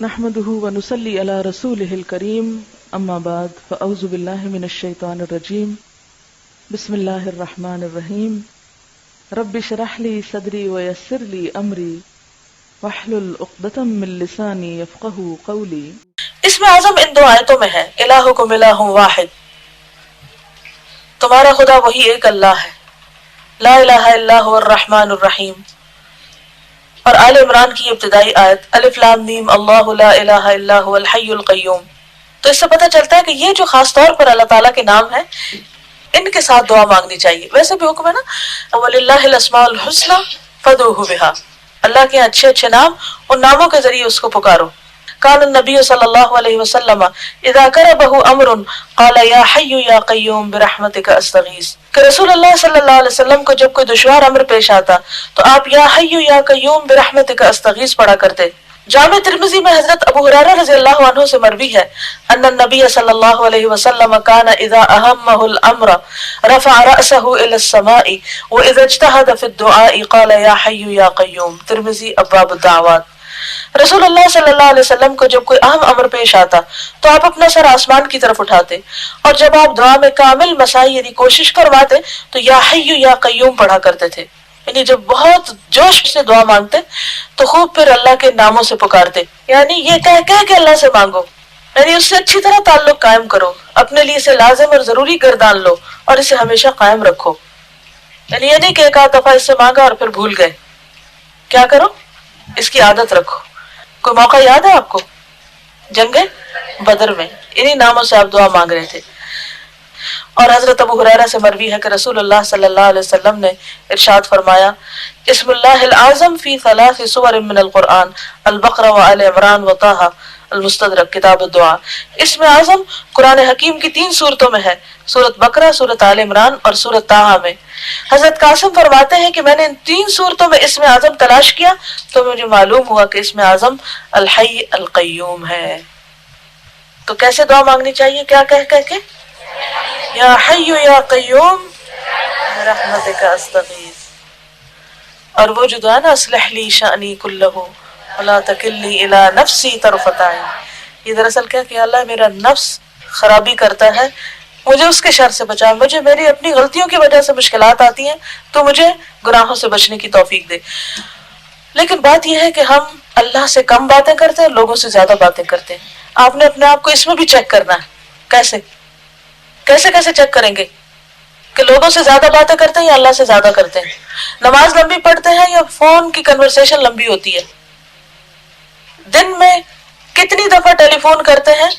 نحمده ونصلي على رسوله الكريم اما بعد فاعوذ بالله من الشيطان الرجيم بسم الله الرحمن الرحيم رب اشرح لي صدري ويسر لي امري واحلل عقدة من لساني يفقهوا قولي۔ اس میں اعظم ان دو آیتوں میں ہے الہکم الہ واحد، تمہارا خدا وہی ایک اللہ ہے، لا الہ الا هو الرحمن الرحیم۔ اور آل عمران کی ابتدائی آیت الف لام میم اللہ لا الہ الا هو الحی القیوم۔ تو اس سے پتہ چلتا ہے کہ یہ جو خاص طور پر اللہ تعالیٰ کے نام ہیں ان کے ساتھ دعا مانگنی چاہیے۔ ویسے بھی حکم ہے نا وَلِلَّهِ الْأَسْمَاءُ الْحُسْنَى فَادْعُوهُ بِهَا، اللہ کے اچھے اچھے نام، ان ناموں کے ذریعے اس کو پکارو۔ قال النبی صلی اللہ علیہ وسلم اذا کربہ امر قال یا حی یا قیوم برحمتک استغیث، کہ رسول اللہ صلی اللہ علیہ وسلم کو جب کوئی دشوار امر پیش آتا تو آپ یا حی یا قیوم برحمتک استغیث پڑھا کرتے۔ جامع ترمذی میں حضرت ابو ہریرہ رضی اللہ عنہ سے مروی ہے ان النبی صلی اللہ علیہ وسلم کان اذا اہمہ الامر رفع رأسہ الى السماء واذا اجتہد فی الدعاء قال یا حی یا قیوم، ترمذی ابواب الدعوات۔ رسول اللہ صلی اللہ علیہ وسلم کو جب کوئی اہم امر پیش آتا تو آپ اپنا سر آسمان کی طرف اٹھاتے، اور جب آپ دعا میں کامل مساعی یعنی کوشش فرماتے تو یا حی یا قیوم پڑھا کرتے تھے، یعنی جب بہت جوش سے دعا مانگتے تو خوب پھر اللہ کے ناموں سے پکارتے، یعنی یہ کہہ کہ اللہ سے مانگو، یعنی اس سے اچھی طرح تعلق قائم کرو، اپنے لیے اسے لازم اور ضروری گردان لو اور اسے ہمیشہ قائم رکھو۔ یعنی یہ نہیں کہ ایک آدھ دفعہ اس سے مانگا اور پھر بھول گئے، کیا کرو اس کی عادت رکھو۔ کوئی موقع یاد ہے آپ کو جنگ بدر میں انہی ناموں سے آپ دعا مانگ رہے تھے۔ اور حضرت ابو ہریرہ سے مروی ہے کہ رسول اللہ صلی اللہ علیہ وسلم نے ارشاد فرمایا اسم اللہ العظم فی ثلاث سور من القرآن البقرہ وآل عمران وطہ المستدرک کتاب الدعا۔ اسم اعظم قرآن حکیم کی 3 صورتوں میں ہے، سورۃ بقرہ، سورۃ آل عمران اور سورۃ طٰہٰ میں۔ حضرت قاسم فرماتے ہیں کہ میں نے ان 3 صورتوں میں اسم اعظم تلاش کیا تو مجھے معلوم ہوا کہ اسم اعظم الحی القیوم ہے۔ تو کیسے دعا مانگنی چاہیے؟ کیا کہہ کے یا حی یا قیوم برحمتک استغیث۔ اور وہ جو دعا نا اصلح لی شأنی کلہ ولا تکلنی الی نفسی طرفۃ عین، یہ دراصل کیا کہ اللہ میرا نفس خرابی کرتا ہے، مجھے اس کے شر سے بچا، مجھے میری اپنی غلطیوں کی وجہ سے مشکلات آتی ہیں تو مجھے گناہوں سے بچنے کی توفیق دے۔ لیکن بات یہ ہے کہ ہم اللہ سے کم باتیں کرتے ہیں، لوگوں سے زیادہ باتیں کرتے ہیں۔ آپ نے اپنے آپ کو اس میں بھی چیک کرنا ہے، کیسے چیک کریں گے کہ لوگوں سے زیادہ باتیں کرتے ہیں یا اللہ سے زیادہ کرتے ہیں؟ نماز لمبی پڑھتے ہیں یا فون کی کنورسیشن لمبی ہوتی ہے؟ دن میں کتنی دفعہ ٹیلی فون کرتے ہیں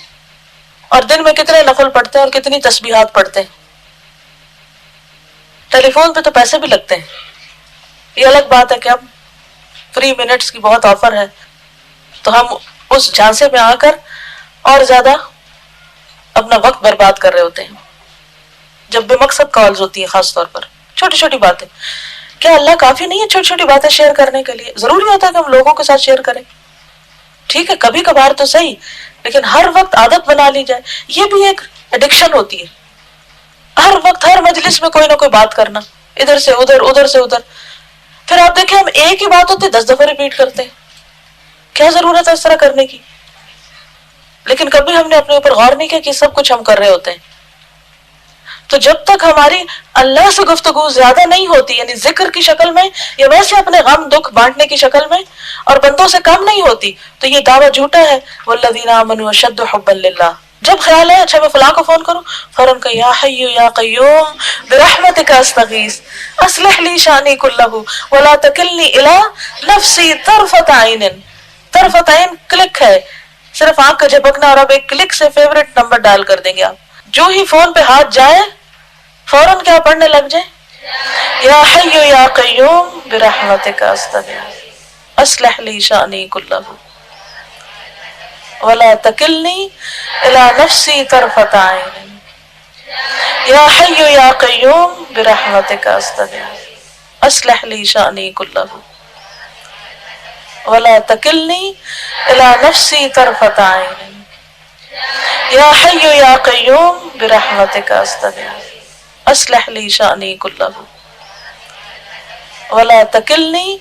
اور دن میں کتنے نفل پڑھتے ہیں اور کتنی تسبیحات پڑھتے ہیں؟ ٹیلی فون پہ تو پیسے بھی لگتے ہیں، یہ الگ بات ہے کہ اب فری منٹس کی بہت آفر ہے تو ہم اس جھانسے میں آ کر اور زیادہ اپنا وقت برباد کر رہے ہوتے ہیں جب بے مقصد کالز ہوتی ہیں، خاص طور پر چھوٹی چھوٹی باتیں۔ کیا اللہ کافی نہیں ہے چھوٹی چھوٹی باتیں شیئر کرنے کے لیے؟ ضروری ہوتا ہے کہ ہم لوگوں کے ساتھ شیئر کریں، ٹھیک ہے کبھی کبھار تو صحیح، لیکن ہر وقت عادت بنا لی جائے، یہ بھی ایک ایڈکشن ہوتی ہے۔ ہر وقت ہر مجلس میں کوئی نہ کوئی بات کرنا، ادھر سے ادھر ادھر سے ادھر، پھر آپ دیکھیں ہم ایک ہی بات ہوتی 10 دفعہ ریپیٹ کرتے ہیں، کیا ضرورت ہے اس طرح کرنے کی؟ لیکن کبھی ہم نے اپنے اوپر غور نہیں کیا کہ سب کچھ ہم کر رہے ہوتے ہیں۔ تو جب تک ہماری اللہ سے گفتگو زیادہ نہیں ہوتی، یعنی ذکر کی شکل میں یا ویسے اپنے غم دکھ بانٹنے کی شکل میں، اور بندوں سے کم نہیں ہوتی، تو یہ دعویٰ جھوٹا ہے والذین آمنوا اشد حبا للہ۔ جب خیال ہے اچھا میں فلاں کو فون کروں، فوراً کہ یا حی یا قیوم برحمتک استغیث اصلح لی شانی کلہ ولا تکلنی الی نفسی طرفۃ عین۔ طرفۃ عین کلک ہے، صرف آنکھ کا جھپکنا، اور اب ایک کلک سے فیورٹ نمبر ڈائل کر دیں گے آپ، جو ہی فون پہ ہاتھ جائے فوراً کیا پڑھنے لگ جائیں یا حی یا قیوم برحمتک استغیث اصلح لی شانی کلہ ولا تکلنی الی نفسی طرفۃ عین یا حی یا قیوم برحمتک استغیث اصلح لی شانی کلہ ولا تکلنی الی نفسی طرفۃ عین یا حی یا قیوم برحمتک استغیث اصلح لی شانی کلہ ولا تکلنی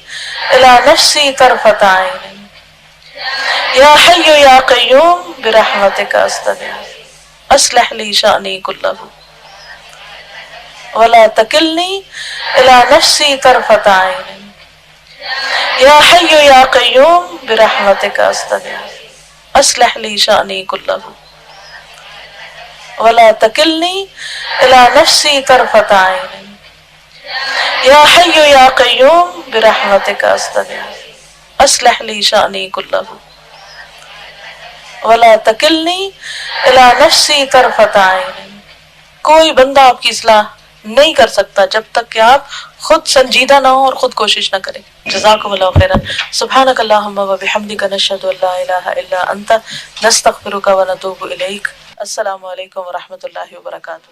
الی نفسی طرفۃ عین یا حی یا قیوم برحمتک استغیث اصلح لی شأنی کلہ ولا تکلنی الی نفسی طرفۃ عین یا حی یا قیوم برحمتک استغیث اصلح لی شأنی کلہ ولا تکلنی الی نفسی طرفۃ عین یا حی یا قیوم برحمتک استغیث اصلح لی شأنی کلہ ولا تکلنی الی نفسی طرفۃ عین۔ کوئی بندہ آپ کی اصلاح نہیں کر سکتا جب تک کہ آپ خود سنجیدہ نہ ہو اور خود کوشش نہ کریں۔ جزاکم اللہ خیرا۔ سبحانک اللہم و بحمدک نشہد ان لا الہ الا انت نستغفرک و نتوب الیک۔ السلام علیکم و رحمۃ اللہ وبرکاتہ۔